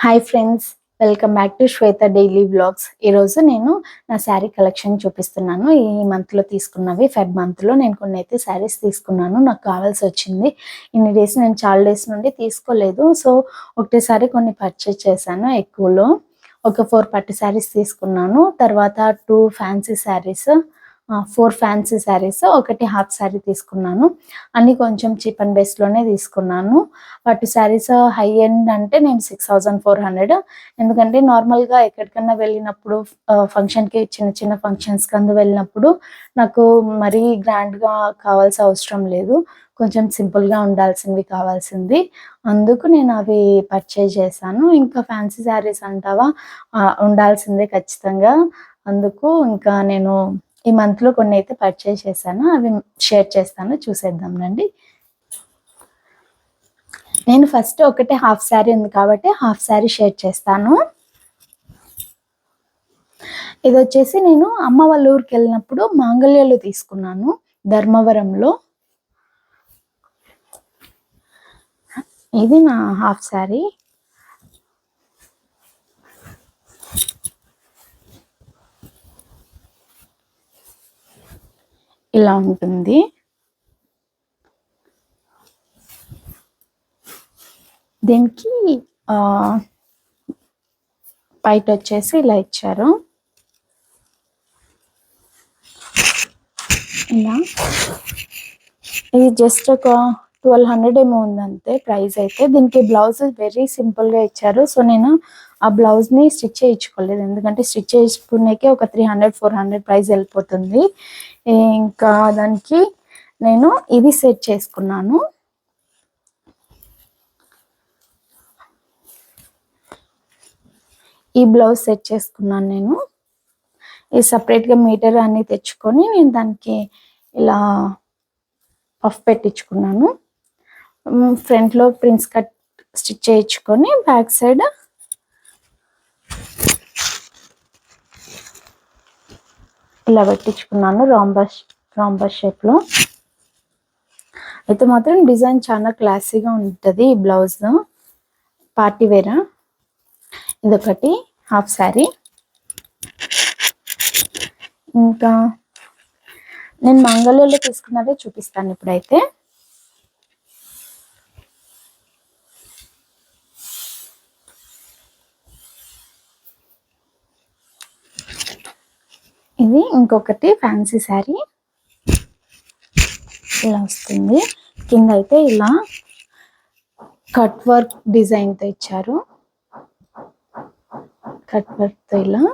Hi friends, welcome back to Shweta daily vlogs. ఈరోజు నేను నా శారీ కలెక్షన్ చూపిస్తున్నాను. ఈ మంత్లో తీసుకున్నవి, ఫెబ్ మంత్లో నేను కొన్ని అయితే శారీస్ తీసుకున్నాను. నాకు కావాల్సి వచ్చింది. ఇన్ని డేస్ నేను చాలా డేస్ నుండి తీసుకోలేదు. సో ఒకటేసారి కొన్ని పర్చేజ్ చేశాను. ఎక్కువలో ఒక 4 పట్టు శారీస్ తీసుకున్నాను. తర్వాత 2 ఫ్యాన్సీ శారీస్, 4 ఫ్యాన్సీ శారీస్, ఒకటి హాఫ్ శారీ తీసుకున్నాను. అన్ని కొంచెం చీప్ అండ్ బెస్ట్లోనే తీసుకున్నాను. పట్టు శారీస్ హై ఎండ్ అంటే నేను 6400. ఎందుకంటే నార్మల్గా ఎక్కడికన్నా వెళ్ళినప్పుడు ఫంక్షన్కి, చిన్న చిన్న ఫంక్షన్స్కి వెళ్ళినప్పుడు నాకు మరీ గ్రాండ్గా కావాల్సిన అవసరం లేదు. కొంచెం సింపుల్గా ఉండాల్సింది కావాల్సింది. అందుకు నేను అవి పర్చేజ్ చేశాను. ఇంకా ఫ్యాన్సీ శారీస్ అంటావా, ఉండాల్సిందే ఖచ్చితంగా. అందుకు ఇంకా నేను ఈ మంత్లో కొన్ని అయితే పర్చేజ్ చేశాను. అవి షేర్ చేస్తాను, చూసేద్దాం రండి. నేను ఫస్ట్ ఒకటే హాఫ్ శారీ ఉంది కాబట్టి హాఫ్ శారీ షేర్ చేస్తాను. ఇది వచ్చేసి నేను అమ్మ వాళ్ళ ఊరికి వెళ్ళినప్పుడు మాంగళ్యాలు తీసుకున్నాను, ధర్మవరంలో. ఇది నా హాఫ్ శారీ. ఇలా ఉంటుంది. దీనికి బయట వచ్చేసి ఇలా ఇచ్చారు. ఇలా ఇది జస్ట్ ఒక 1200 ఏమో ఉందంతే ప్రైస్ అయితే. దీనికి బ్లౌజ్ వెరీ సింపుల్గా ఇచ్చారు. సో నేను ఆ బ్లౌజ్ని స్టిచ్ చేయించుకోలేదు, ఎందుకంటే స్టిచ్ చేసుకునేకే ఒక 300-400 ప్రైస్ వెళ్ళిపోతుంది. ఇంకా దానికి నేను ఇది సెట్ చేసుకున్నాను. ఈ బ్లౌజ్ సెట్ చేసుకున్నాను నేను. ఇది సపరేట్గా మీటర్ అన్ని తెచ్చుకొని నేను దానికి ఇలా పఫ్ పెట్టించుకున్నాను. ఫ్రంట్లో ప్రిన్స్ కట్ స్టిచ్ చేయించుకొని బ్యాక్ సైడ్ ఇలా పెట్టించుకున్నాను రాంబస్ షేప్లో. అయితే మాత్రం డిజైన్ చాలా క్లాసీగా ఉంటుంది. ఈ బ్లౌజ్ పార్టీ వేర్. ఇదొకటి హాఫ్ శారీ. ఇంకా నేను మంగళూరులో తీసుకున్నవే చూపిస్తాను ఇప్పుడైతే. ఇది ఇంకొకటి ఫ్యాన్సీ శారీ. ఇలా వస్తుంది. కింద అయితే ఇలా కట్ వర్క్ డిజైన్తో ఇచ్చారు. కట్ వర్క్తో ఇలా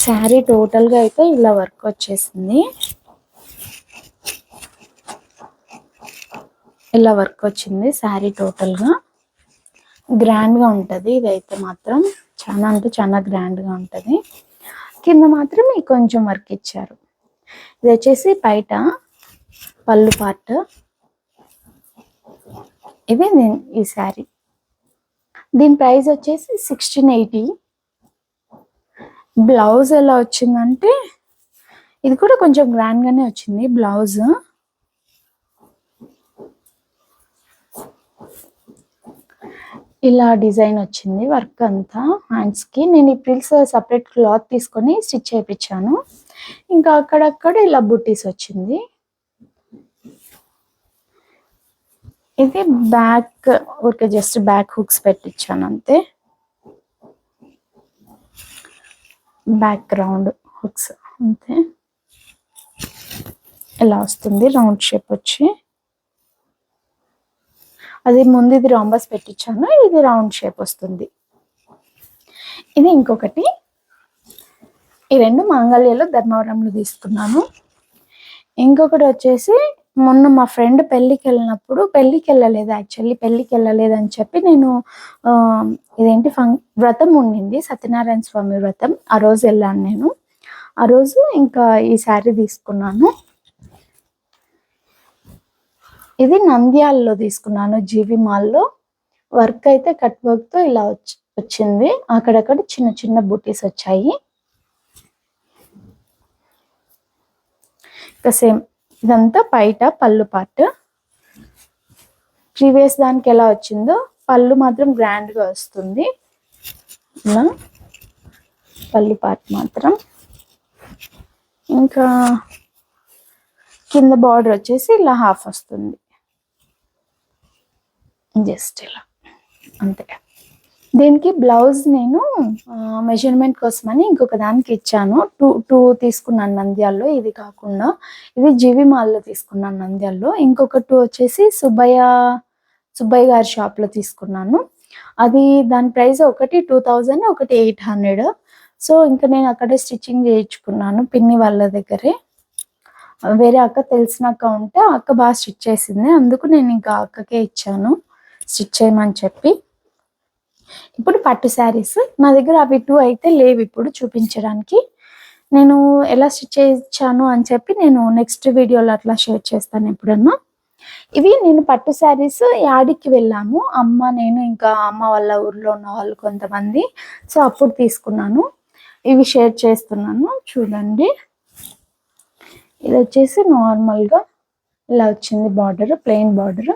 శారీ టోటల్గా అయితే ఇలా వర్క్ వచ్చేసింది. ఇలా వర్క్ వచ్చింది శారీ టోటల్గా. గ్రాండ్గా ఉంటుంది ఇదైతే మాత్రం, చాలా అంటే చాలా గ్రాండ్గా ఉంటుంది. కింద మాత్రం కొంచెం వర్క్ ఇచ్చారు. ఇది వచ్చేసి బయట పళ్ళు పార్ట్. ఇది ఈ శారీ. దీని ప్రైస్ వచ్చేసి 1680. బ్లౌజ్ ఎలా వచ్చిందంటే ఇది కూడా కొంచెం గ్రాండ్గానే వచ్చింది బ్లౌజ్. ఇలా డిజైన్ వచ్చింది వర్క్ అంతా హ్యాండ్స్కి. నేను ఈ ప్రిల్స్ సపరేట్ క్లాత్ తీసుకొని స్టిచ్ చేయించాను. ఇంకా అక్కడక్కడ ఇలా బుట్టీస్ వచ్చింది. ఇది బ్యాక్ ఊరికే జస్ట్ బ్యాక్ హుక్స్ పెట్టించాను అంతే. బ్యాక్ రౌండ్ హుక్స్ అంతే. ఇలా వస్తుంది రౌండ్ షేప్ వచ్చి. అది ముందు ఇది రాంబస్ పెట్టించాను, ఇది రౌండ్ షేప్ వస్తుంది. ఇది ఇంకొకటి. ఈ రెండు మాంగళ్యలో ధర్మవరంలో తీసుకున్నాను. ఇంకొకటి వచ్చేసి మొన్న మా ఫ్రెండ్ పెళ్ళికి వెళ్ళినప్పుడు, పెళ్ళికి వెళ్ళలేదని చెప్పి నేను ఇదేంటి వ్రతం ఉండింది, సత్యనారాయణ స్వామి వ్రతం. ఆ రోజు వెళ్ళాను నేను. ఆ రోజు ఇంకా ఈ శారీ తీసుకున్నాను. ఇది నంద్యాలలో తీసుకున్నాను, జీవి మాల్లో. వర్క్ అయితే కట్ వర్క్తో ఇలా వచ్చింది. అక్కడక్కడ చిన్న చిన్న బూటీస్ వచ్చాయి. ఇంకా సేమ్ ఇదంతా బయట పళ్ళు పార్ట్. ప్రీవియస్ దానికి ఎలా వచ్చిందో పళ్ళు మాత్రం గ్రాండ్గా వస్తుంది. ఇలా పళ్ళు పార్ట్ మాత్రం. ఇంకా కింద బార్డర్ వచ్చేసి ఇలా హాఫ్ వస్తుంది, జస్ట్ ఇలా అంతే. దీనికి బ్లౌజ్ నేను మెజర్మెంట్ కోసమని ఇంకొక దానికి ఇచ్చాను. టూ తీసుకున్నాను నంద్యాల్లో, ఇది కాకుండా ఇది జీవి మాల్లో తీసుకున్నాను నంద్యాల్లో. ఇంకొక 2 వచ్చేసి సుబ్బయ్య గారి షాప్లో తీసుకున్నాను. అది దాని ప్రైస్ ఒకటి 2000, ఒకటి 800. సో ఇంకా నేను అక్కడే స్టిచ్చింగ్ చేయించుకున్నాను పిన్ని వాళ్ళ దగ్గరే. వేరే అక్క తెలిసిన అక్క ఉంటే అక్క బాగా స్టిచ్ చేసింది, అందుకు నేను ఇంకా అక్కకే ఇచ్చాను స్టిచ్ చేయమని చెప్పి. ఇప్పుడు పట్టు శారీస్ నా దగ్గర అవి 2 అయితే లేవు ఇప్పుడు చూపించడానికి. నేను ఎలా స్టిచ్ చేయించాను అని చెప్పి నేను నెక్స్ట్ వీడియోలో అట్లా షేర్ చేస్తాను ఎప్పుడన్నా. ఇవి నేను పట్టు శారీస్ యాడికి వెళ్ళాము, అమ్మ నేను ఇంకా అమ్మ వాళ్ళ ఊర్లో ఉన్న వాళ్ళు కొంతమంది. సో అప్పుడు తీసుకున్నాను, ఇవి షేర్ చేస్తున్నాను చూడండి. ఇది వచ్చేసి నార్మల్గా ఇలా వచ్చింది బార్డర్, ప్లెయిన్ బార్డర్.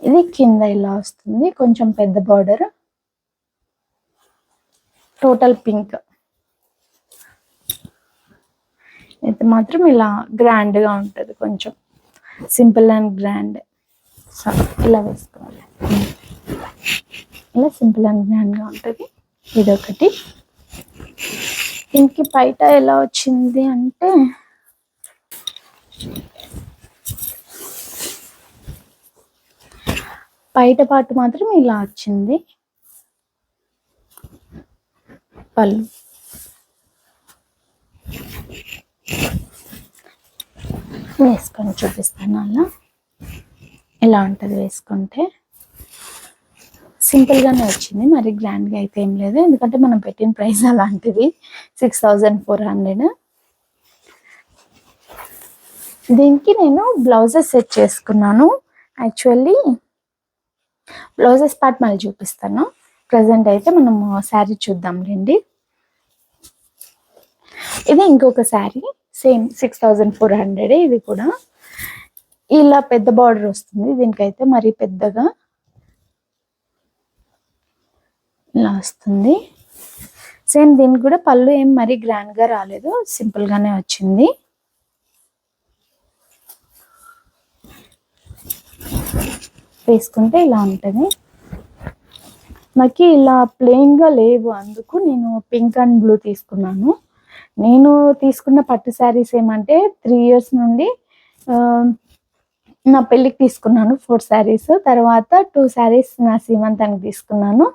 ఇది కింద ఇలా వస్తుంది, కొంచెం పెద్ద బార్డర్, టోటల్ పింక్. ఇది మాత్రం ఇలా గ్రాండ్గా ఉంటుంది, కొంచెం సింపుల్ అండ్ గ్రాండ్. సో ఇలా వేసుకోవాలి, ఇలా సింపుల్ అండ్ గ్రాండ్గా ఉంటుంది. ఇదొకటి. దీనికి బయట ఎలా వచ్చింది అంటే బయట పాటు మాత్రం ఇలా వచ్చింది. పళ్ళు వేసుకొని చూపిస్తాను. అలా ఎలా ఉంటుంది వేసుకుంటే. సింపుల్గానే వచ్చింది, మరి గ్రాండ్గా అయితే ఏం లేదు, ఎందుకంటే మనం పెట్టిన ప్రైస్ అలాంటిది 6400. దీనికి నేను బ్లౌజెస్ సెట్ చేసుకున్నాను. యాక్చువల్లీ బ్లౌజెస్ పార్ట్ మళ్ళీ చూపిస్తాను. ప్రజెంట్ అయితే మనం శారీ చూద్దాం రండి. ఇది ఇంకొక శారీ, సేమ్ 6400. ఇది కూడా ఇలా పెద్ద బార్డర్ వస్తుంది, దీనికైతే మరి పెద్దగా ఇలా వస్తుంది. సేమ్ దీనికి కూడా పళ్ళు ఏం మరీ గ్రాండ్గా రాలేదు, సింపుల్గానే వచ్చింది. వేసుకుంటే ఇలా ఉంటుంది. నాకు ఇలా ప్లెయిన్గా లేవు, అందుకు నేను పింక్ అండ్ బ్లూ తీసుకున్నాను. నేను తీసుకున్న పట్టు శారీస్ ఏమంటే 3 years నుండి నా పెళ్ళికి తీసుకున్నాను 4 శారీస్, తర్వాత 2 శారీస్ నా సీమంతానికి తీసుకున్నాను.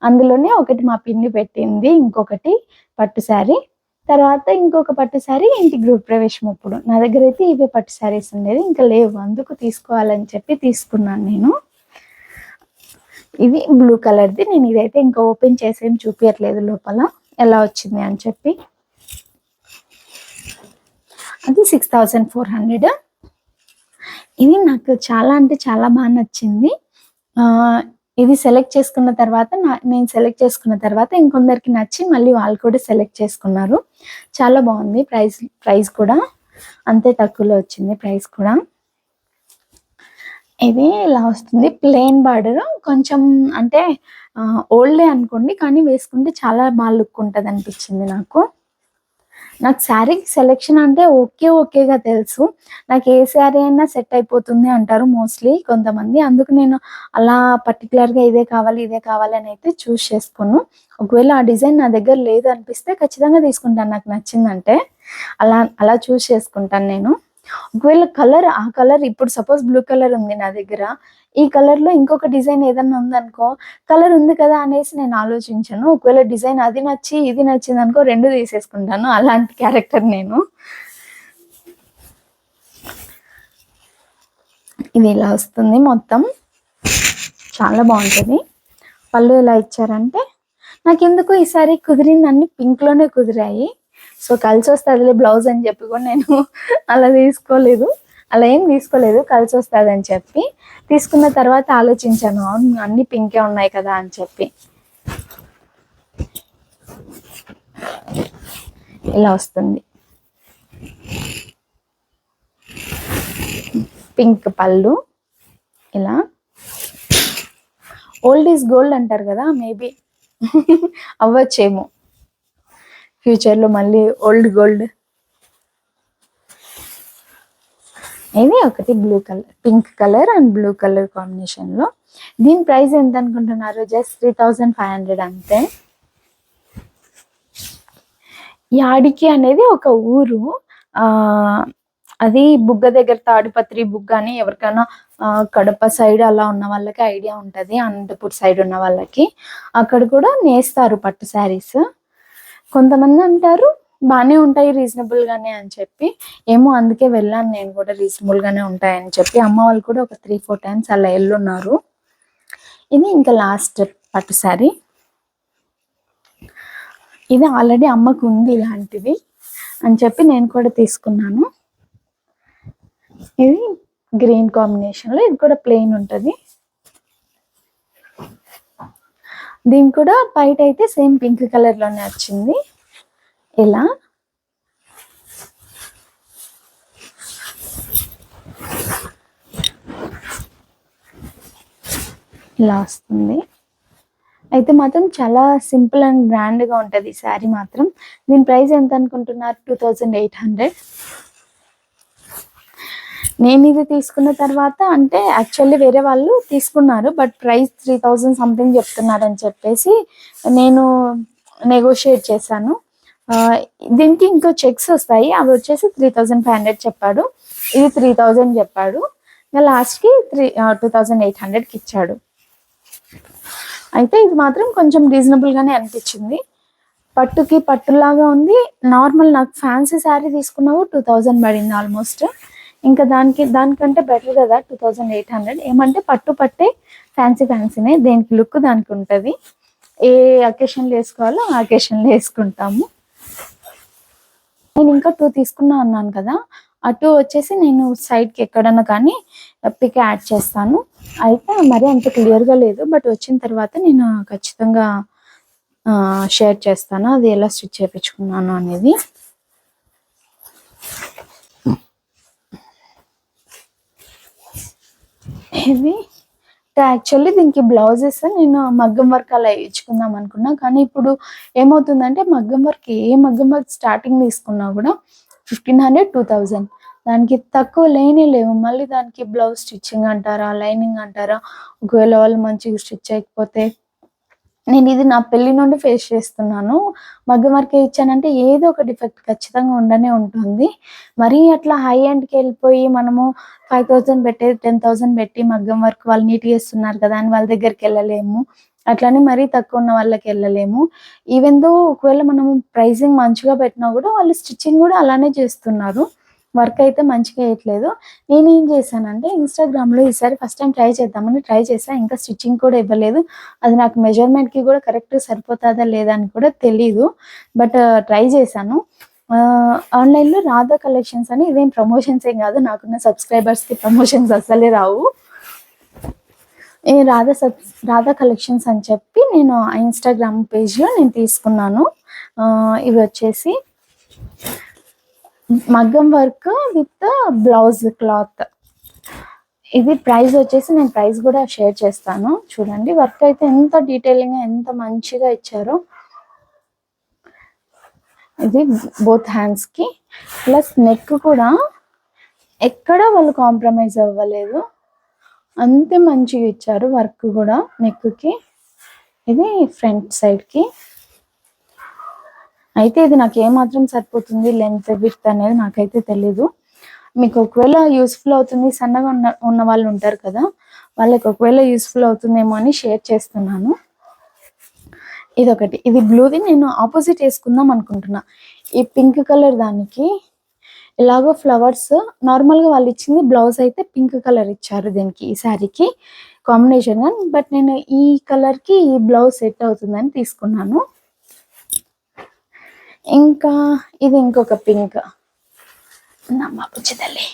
అందులోనే ఒకటి మా పిన్ని పెట్టింది, ఇంకొకటి పట్టు శారీ, తర్వాత ఇంకొక పట్టు శారీ ఇంటి గృహ ప్రవేశం. అప్పుడు నా దగ్గర అయితే ఇవే పట్టు శారీస్ ఉండేది, ఇంకా లేవు, అందుకు తీసుకోవాలని చెప్పి తీసుకున్నాను నేను. ఇది బ్లూ కలర్ది. నేను ఇదైతే ఇంకా ఓపెన్ చేసేం చూపించట్లేదు లోపల ఎలా వచ్చింది అని చెప్పి. అది 6400. ఇది నాకు చాలా అంటే చాలా బాగా నచ్చింది. ఇది సెలెక్ట్ చేసుకున్న తర్వాత నేను సెలెక్ట్ చేసుకున్న తర్వాత ఇంకొందరికి నచ్చి మళ్ళీ వాళ్ళు కూడా సెలెక్ట్ చేసుకున్నారు. చాలా బాగుంది. ప్రైస్ కూడా అంతే తక్కువలో వచ్చింది ప్రైస్ కూడా. ఇది ఇలా వస్తుంది, ప్లెయిన్ బార్డర్, కొంచెం అంటే ఓల్డే అనుకోండి, కానీ వేసుకుంటే చాలా బాగా లుక్ ఉంటుంది అనిపించింది నాకు. శారీ సెలెక్షన్ అంటే ఓకేగా తెలుసు, నాకు ఏ శారీ అయినా సెట్ అయిపోతుంది అంటారు మోస్ట్లీ కొంతమంది, అందుకు నేను అలా పర్టికులర్గా ఇదే కావాలి అని అయితే చూస్ చేసుకోను. ఒకవేళ ఆ డిజైన్ నా దగ్గర లేదు అనిపిస్తే ఖచ్చితంగా తీసుకుంటాను, నాకు నచ్చిందంటే అలా చూస్ చేసుకుంటాను నేను. ఒకవేళ ఆ కలర్ ఇప్పుడు సపోజ్ బ్లూ కలర్ ఉంది నా దగ్గర, ఈ కలర్లో ఇంకొక డిజైన్ ఏదన్నా ఉందనుకో, కలర్ ఉంది కదా అనేసి నేను ఆలోచించాను. ఒకవేళ డిజైన్ అది నచ్చి ఇది నచ్చింది అనుకో, 2 తీసేసుకుంటాను, అలాంటి క్యారెక్టర్ నేను. ఇది ఇలా వస్తుంది మొత్తం, చాలా బాగుంటుంది. పళ్ళు ఎలా ఇచ్చారంటే నాకు ఎందుకు ఈసారి కుదిరింది, అన్ని పింక్లోనే కుదిరాయి. సో కలిసి వస్తుంది బ్లౌజ్ అని చెప్పి కూడా నేను అలా ఏం తీసుకోలేదు, కలిసి వస్తుంది అని చెప్పి తీసుకున్న తర్వాత ఆలోచించాను, అవును అన్ని పింకే ఉన్నాయి కదా అని చెప్పి. ఇలా వస్తుంది. పింక్ పళ్ళు ఇలా. ఓల్డ్ ఈజ్ గోల్డ్ అంటారు కదా, మేబీ అవ్వచ్చేమో ఫ్యూచర్లో మళ్ళీ ఓల్డ్ గోల్డ్. ఇది ఒకటి blue colour, pink colour and blue colour కాంబినేషన్లో. దీని ప్రైస్ ఎంత అనుకుంటున్నారు? జస్ట్ 3500 అంతే. యాడికి అనేది ఒక ఊరు, అది బుగ్గ దగ్గర, తాడిపత్రి బుగ్గ అని. ఎవరికైనా కడప సైడ్ అలా ఉన్న వాళ్ళకి ఐడియా ఉంటుంది, అనంతపూర్ సైడ్ ఉన్న వాళ్ళకి. అక్కడ కూడా నేస్తారు పట్టు శారీస్. కొంతమంది అంటారు బాగానే ఉంటాయి రీజనబుల్గానే అని చెప్పి, ఏమో అందుకే వెళ్ళాను నేను కూడా, రీజనబుల్గానే ఉంటాయని చెప్పి. అమ్మ వాళ్ళు కూడా ఒక 3-4 టైమ్స్ అలా వెళ్ళున్నారు. ఇది ఇంకా లాస్ట్ పట్టు శారీ. ఇది ఆల్రెడీ అమ్మకు ఉంది ఇలాంటివి అని చెప్పి నేను కూడా తీసుకున్నాను. ఇది గ్రీన్ కాంబినేషన్లో, ఇది కూడా ప్లెయిన్ ఉంటుంది. దీని కూడా బయట అయితే సేమ్ పింక్ కలర్లోనే వచ్చింది. ఇలా ఇలా వస్తుంది. అయితే మాత్రం చాలా సింపుల్ అండ్ గ్రాండ్గా ఉంటుంది శారీ మాత్రం. దీని ప్రైస్ ఎంత అనుకుంటున్నారు? 2800. నేను ఇది తీసుకున్న తర్వాత, అంటే యాక్చువల్లీ వేరే వాళ్ళు తీసుకున్నారు, బట్ ప్రైస్ 3000 సంథింగ్ చెప్తున్నారని చెప్పేసి నేను నెగోషియేట్ చేశాను. దీనికి ఇంకో చెక్స్ వస్తాయి, అవి వచ్చేసి 3500 చెప్పాడు, ఇది 3000 చెప్పాడు. లాస్ట్కి 2800కి ఇచ్చాడు. అయితే ఇది మాత్రం కొంచెం రీజనబుల్గానే అనిపించింది. పట్టుకి పట్టులాగా ఉంది. నార్మల్ నాకు ఫ్యాన్సీ శారీ తీసుకున్నావు 2000 పడింది ఆల్మోస్ట్. ఇంకా దానికంటే బెటర్ కదా 2800. ఏమంటే పట్టు పట్టే, ఫ్యాన్సీనే, దేనికి లుక్ దానికి ఉంటుంది. ఏ అకేషన్లో వేసుకోవాలో ఆ అకేషన్లో వేసుకుంటాము. నేను ఇంకా 2 తీసుకున్నా అన్నాను కదా, ఆ 2 వచ్చేసి నేను సైడ్కి ఎక్కడన్నా కానీ పిక్ యాడ్ చేస్తాను. అయితే మరి అంత క్లియర్గా లేదు, బట్ వచ్చిన తర్వాత నేను ఖచ్చితంగా షేర్ చేస్తాను అది ఎలా స్టిచ్ చేయించుకున్నాను అనేది. ఇది యాక్చువల్లీ దీనికి బ్లౌజెస్ నేను మగ్గం వర్క్ అలా ఇచ్చుకుందాం అనుకున్నా, కానీ ఇప్పుడు ఏమవుతుందంటే మగ్గం వర్క్ స్టార్టింగ్ తీసుకున్నా కూడా 1500-2000, దానికి తక్కువ లేవు. మళ్ళీ దానికి బ్లౌజ్ స్టిచ్చింగ్ అంటారా, లైనింగ్ అంటారా, ఒకవేళ వాళ్ళు మంచిగా స్టిచ్ చేయకపోతే. నేను ఇది నా పెళ్లి నుండి ఫేస్ చేస్తున్నాను. మగ్గం వర్కే ఇచ్చానంటే ఏదో ఒక డిఫెక్ట్ ఖచ్చితంగా ఉండనే ఉంటుంది. మరీ అట్లా హై ఎండ్కి వెళ్ళిపోయి మనము 5000 పెట్టేది 10,000 పెట్టి మగ్గం వర్క్ వాళ్ళు నీట్గా చేస్తున్నారు కదా అని వాళ్ళ దగ్గరికి వెళ్ళలేము. అట్లనే మరీ తక్కువ ఉన్న వాళ్ళకి వెళ్ళలేము. ఈవెన్ దో ఒకవేళ మనము ప్రైజింగ్ మంచిగా పెట్టినా కూడా వాళ్ళు స్టిచ్చింగ్ కూడా అలానే చేస్తున్నారు. వర్క్ అయితే మంచిగా వేయట్లేదు. నేనేం చేశానంటే ఇన్స్టాగ్రామ్లో ఈసారి ఫస్ట్ టైం ట్రై చేద్దామని ట్రై చేశాను. ఇంకా స్టిచ్చింగ్ కూడా ఇవ్వలేదు. అది నాకు మెజర్మెంట్కి కూడా కరెక్ట్ సరిపోతుందా లేదా అని కూడా తెలీదు, బట్ ట్రై చేశాను. ఆన్లైన్లో రాధా కలెక్షన్స్ అని, ఇదేం ప్రమోషన్స్ ఏం కాదు, నాకున్న సబ్స్క్రైబర్స్కి ప్రమోషన్స్ అస్సలే రావు. రాధా కలెక్షన్స్ అని చెప్పి నేను ఇన్స్టాగ్రామ్ పేజ్లో నేను తీసుకున్నాను. ఇవి వచ్చేసి మగ్గం వర్క్ విత్ బ్లౌజ్ క్లాత్. ఇది ప్రైస్ వచ్చేసి నేను ప్రైస్ కూడా షేర్ చేస్తాను. చూడండి వర్క్ అయితే ఎంత డీటెయిలింగ్గా ఎంత మంచిగా ఇచ్చారో. ఇది బోత్ హ్యాండ్స్కి, ప్లస్ నెక్ కూడా ఎక్కడ వాళ్ళు కాంప్రమైజ్ అవ్వలేదు, అంతే మంచిగా ఇచ్చారు వర్క్ కూడా నెక్కి. ఇది ఫ్రంట్ సైడ్కి. అయితే ఇది నాకు ఏమాత్రం సరిపోతుంది లెంత్ విడ్త్ అనేది నాకైతే తెలీదు. మీకు ఒకవేళ యూస్ఫుల్ అవుతుంది, సన్నగా ఉన్న వాళ్ళు ఉంటారు కదా, వాళ్ళకి ఒకవేళ యూస్ఫుల్ అవుతుందేమో అని షేర్ చేస్తున్నాను. ఇదొకటి, ఇది బ్లూది నేను ఆపోజిట్ వేసుకుందాం అనుకుంటున్నా. ఈ పింక్ కలర్ దానికి ఇలాగో ఫ్లవర్స్, నార్మల్గా వాళ్ళు ఇచ్చింది బ్లౌజ్ అయితే పింక్ కలర్ ఇచ్చారు దీనికి, ఈ శారీకి కాంబినేషన్గా. బట్ నేను ఈ కలర్కి ఈ బ్లౌజ్ సెట్ అవుతుందని తీసుకున్నాను. ఇంకా ఇది ఇంకొక పింక్, నమ్మ పుచ్చితల్లి,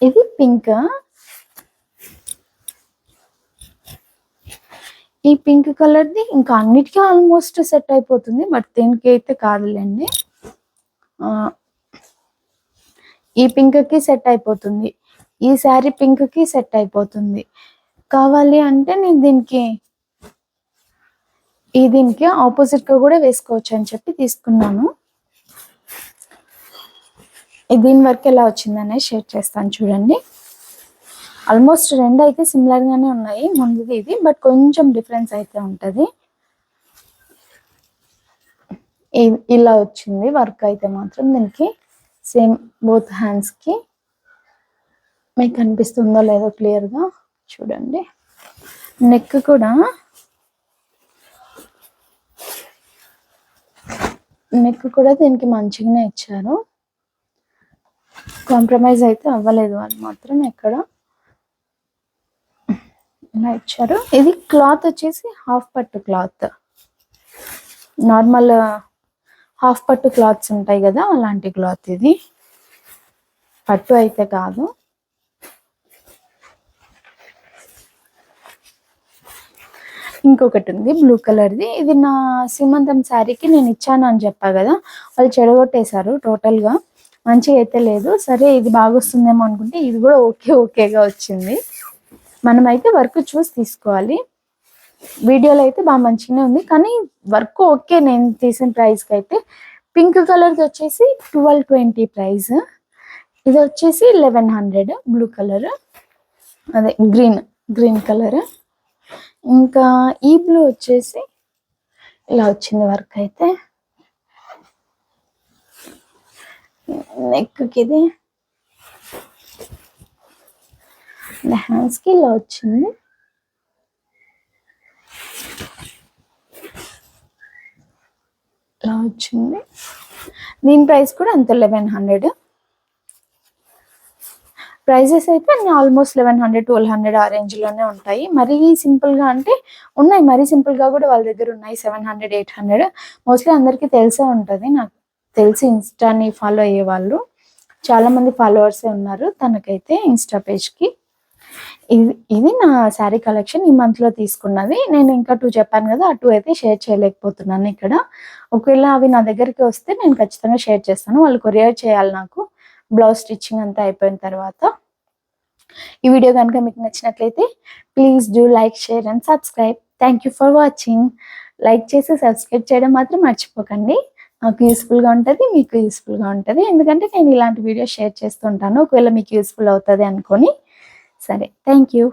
ఇది పింక్. ఈ పింక్ కలర్ది ఇంకా అన్నిటికీ ఆల్మోస్ట్ సెట్ అయిపోతుంది, బట్ దేనికి అయితే కాదులేండి. ఈ పింక్కి సెట్ అయిపోతుంది, ఈ శారీ పింక్కి సెట్ అయిపోతుంది. కావాలి అంటే నేను దీనికి ఆపోజిట్గా కూడా వేసుకోవచ్చు అని చెప్పి తీసుకున్నాను. దీని వరకు ఎలా వచ్చిందనే షేర్ చేస్తాను చూడండి. ఆల్మోస్ట్ రెండు అయితే సిమిలర్గానే ఉన్నాయి, ముందుది ఇది, బట్ కొంచెం డిఫరెన్స్ అయితే ఉంటుంది. ఇలా వచ్చింది వర్క్ అయితే మాత్రం దీనికి సేమ్ బోత్ హ్యాండ్స్కి. మీకు కనిపిస్తుందో లేదో క్లియర్గా చూడండి. నెక్ కూడా దీనికి మంచిగానే ఇచ్చారు, కాంప్రమైజ్ అయితే అవ్వలేదు వాళ్ళు మాత్రం ఎక్కడ. ఇలా ఇచ్చారు. ఇది క్లాత్ వచ్చేసి హాఫ్ పట్టు క్లాత్, నార్మల్ హాఫ్ పట్టు క్లాత్స్ ఉంటాయి కదా అలాంటి క్లాత్. ఇది పట్టు అయితే కాదు. ఇంకొకటి ఉంది బ్లూ కలర్ది, ఇది నా సీమంతం శారీకి నేను ఇచ్చాను అని చెప్పా కదా, వాళ్ళు చెడగొట్టేశారు టోటల్గా, మంచిగా అయితే లేదు. సరే ఇది బాగా వస్తుందేమో అనుకుంటే ఇది కూడా ఓకేగా వచ్చింది. మనమైతే వర్క్ చూసి తీసుకోవాలి. వీడియోలో అయితే బాగా మంచిగానే ఉంది, కానీ వర్క్ ఓకే. నేను తీసిన ప్రైస్కి అయితే పింక్ కలర్ది వచ్చేసి 1220 ప్రైస్, ఇది వచ్చేసి 1100 బ్లూ కలర్, అదే గ్రీన్ కలర్. ఇంకా ఈ బ్లూ వచ్చేసి ఇలా వచ్చింది వర్క్ అయితే. నెక్కి ఇది హ్యాండ్స్కి ఇలా వచ్చింది. ఇలా వచ్చింది. దీని ప్రైస్ కూడా అంత 1100. ప్రైజెస్ అయితే ఆల్మోస్ట్ 1100 1200 ఆ రేంజ్లోనే ఉంటాయి. మరీ సింపుల్గా అంటే ఉన్నాయి, మరీ సింపుల్గా కూడా వాళ్ళ దగ్గర ఉన్నాయి 700 800. మోస్ట్లీ అందరికీ తెలిసే ఉంటుంది, నాకు తెలిసి ఇన్స్టాని ఫాలో అయ్యే వాళ్ళు చాలామంది ఫాలోవర్సే ఉన్నారు తనకైతే ఇన్స్టా పేజ్కి. ఇది నా శారీ కలెక్షన్ ఈ మంత్లో తీసుకున్నది. నేను ఇంకా 2 చెప్పాను కదా, ఆ 2 అయితే షేర్ చేయలేకపోతున్నాను ఇక్కడ. ఒకవేళ అవి నా దగ్గరికి వస్తే నేను ఖచ్చితంగా షేర్ చేస్తాను. వాళ్ళు కొరియర్ చేయాలి నాకు, బ్లౌజ్ స్టిచ్చింగ్ అంతా అయిపోయిన తర్వాత. ఈ వీడియో కనుక మీకు నచ్చినట్లయితే please do like, share and subscribe. Thank you for watching. Like చేసి సబ్స్క్రైబ్ చేయడం మాత్రం మర్చిపోకండి. నాకు యూస్ఫుల్గా ఉంటుంది, మీకు యూస్ఫుల్గా ఉంటుంది, ఎందుకంటే నేను ఇలాంటి వీడియో షేర్ చేస్తుంటాను. ఒకవేళ మీకు యూస్ఫుల్ అవుతుంది అనుకొని. సరే, థ్యాంక్ యూ.